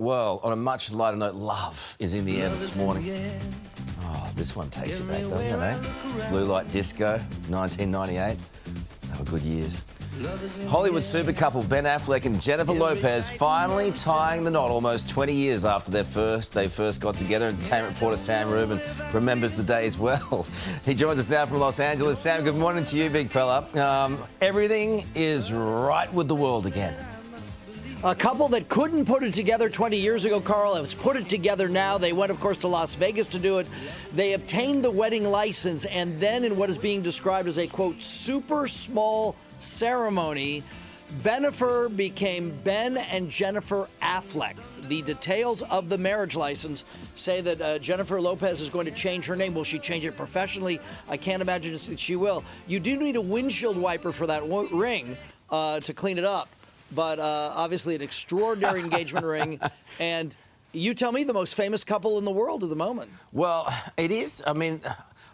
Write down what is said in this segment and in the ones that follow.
Well, on a much lighter note, love is in the air this morning. Oh, this one takes you back, doesn't it, eh? Blue Light Disco, 1998. They were good years. Hollywood super couple Ben Affleck and Jennifer Lopez finally tying the knot almost 20 years after they first got together. Entertainment reporter Sam Rubin remembers the days well. He joins us now from Los Angeles. Sam, good morning to you, big fella. Everything is right with the world again. A couple that couldn't put it together 20 years ago, Karl, has put it together now. They went, of course, to Las Vegas to do it. They obtained the wedding license, and then in what is being described as a, quote, super small ceremony, Bennifer became Ben and Jennifer Affleck. The details of the marriage license say that Jennifer Lopez is going to change her name. Will she change it professionally? I can't imagine that she will. You do need a windshield wiper for that ring to clean it up. But obviously an extraordinary engagement ring. And you tell me, the most famous couple in the world at the moment. Well, it is. I mean,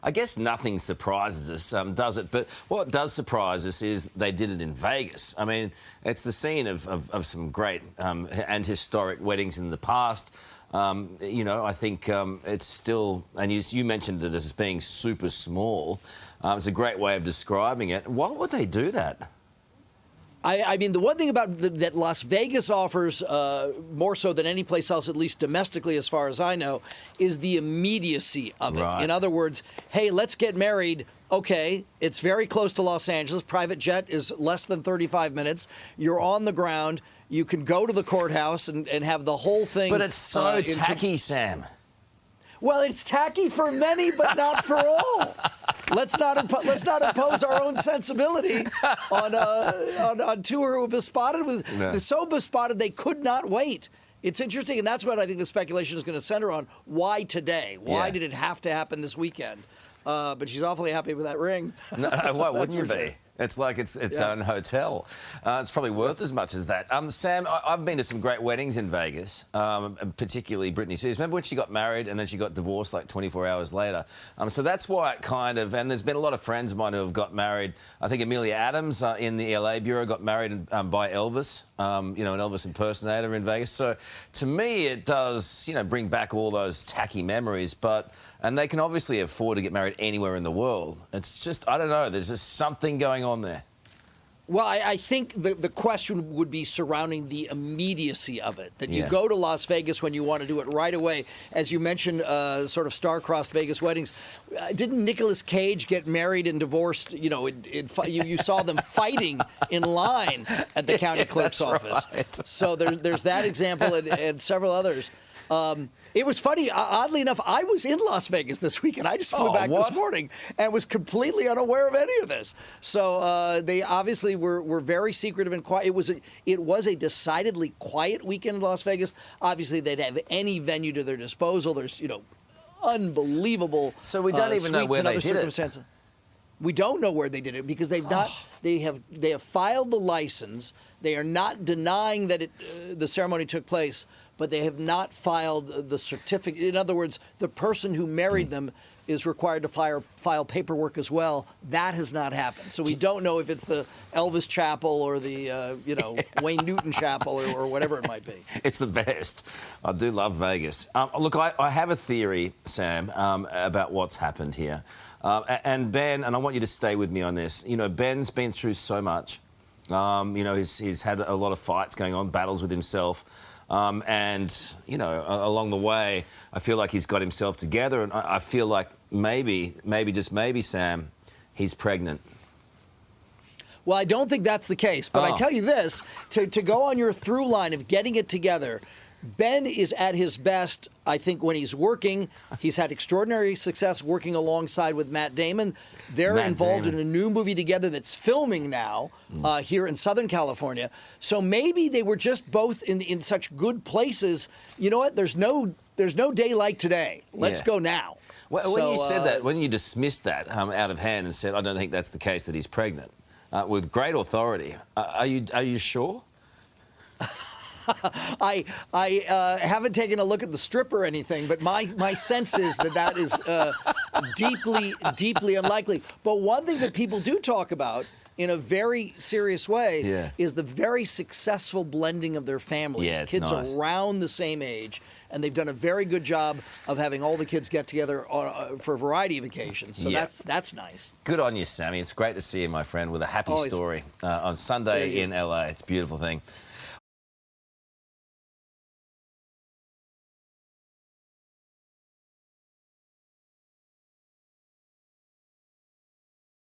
I guess nothing surprises us, does it? But what does surprise us is they did it in Vegas. I mean, it's the scene of some great and historic weddings in the past. You know, I think it's still, and you mentioned it as being super small. It's a great way of describing it. Why would they do that? I mean, the one thing about that Las Vegas offers, more so than any place else, at least domestically as far as I know, is the immediacy of it. Right. In other words, hey, let's get married. Okay, it's very close to Los Angeles. Private jet is less than 35 minutes. You're on the ground. You can go to the courthouse and have the whole thing. But it's so tacky, Sam. Well, it's tacky for many, but not for all. Let's not impose our own sensibility on two who were bespotted. So bespotted they could not wait. It's interesting, and that's what I think the speculation is going to center on. Why today? Why did it have to happen this weekend? But she's awfully happy with that ring. No, why wouldn't you be? Sure. It's like its own hotel. It's probably worth as much as that. Sam, I've been to some great weddings in Vegas, particularly Britney Spears. Remember when she got married and then she got divorced like 24 hours later? So that's why it kind of, and there's been a lot of friends of mine who have got married. I think Amelia Adams in the LA Bureau got married by Elvis, you know, an Elvis impersonator in Vegas. So to me, it does, you know, bring back all those tacky memories, and they can obviously afford to get married anywhere in the world. It's just, I don't know, there's just something going on there. Well, I think the question would be surrounding the immediacy of it, that you go to Las Vegas when you want to do it right away. As you mentioned, sort of star-crossed Vegas weddings. Didn't Nicolas Cage get married and divorced? You know, you saw them fighting in line at the county clerk's office. Right. So there's that example and several others. It was funny. Oddly enough, I was in Las Vegas this weekend. I just flew back this morning and was completely unaware of any of this. So they obviously were very secretive and quiet. It was a decidedly quiet weekend in Las Vegas. Obviously, they'd have any venue to their disposal. There's, you know, unbelievable. So we don't even know where they did it. We don't know where they did it because they've not. They have filed the license. They are not denying that the ceremony took place, but they have not filed the certificate. In other words, the person who married them is required to file paperwork as well. That has not happened. So we don't know if it's the Elvis Chapel or the Wayne Newton Chapel or whatever it might be. It's the best. I do love Vegas. Look, I have a theory, Sam, about what's happened here. And Ben, and I want you to stay with me on this. You know, Ben's been through so much. You know, he's had a lot of fights going on, battles with himself. And, you know, along the way, I feel like he's got himself together, and I feel like maybe, just maybe, Sam, he's pregnant. Well, I don't think that's the case, but I tell you this, to go on your through line of getting it together, Ben is at his best, I think, when he's working. He's had extraordinary success working alongside with Matt Damon. They're involved in a new movie together that's filming now here in Southern California. So maybe they were just both in such good places. You know what? There's no day like today. Let's go now. Well, when you said that, when you dismissed that out of hand and said, I don't think that's the case, that he's pregnant, with great authority, are you sure? I haven't taken a look at the strip or anything, but my sense is that is deeply, deeply unlikely. But one thing that people do talk about in a very serious way Yeah. is the very successful blending of their families. Yeah, it's kids nice. around the same age, and they've done a very good job of having all the kids get together for a variety of occasions. So Yeah. that's nice. Good on you, Sammy. It's great to see you, my friend, with a happy Always. story on Sunday in LA. It's a beautiful thing.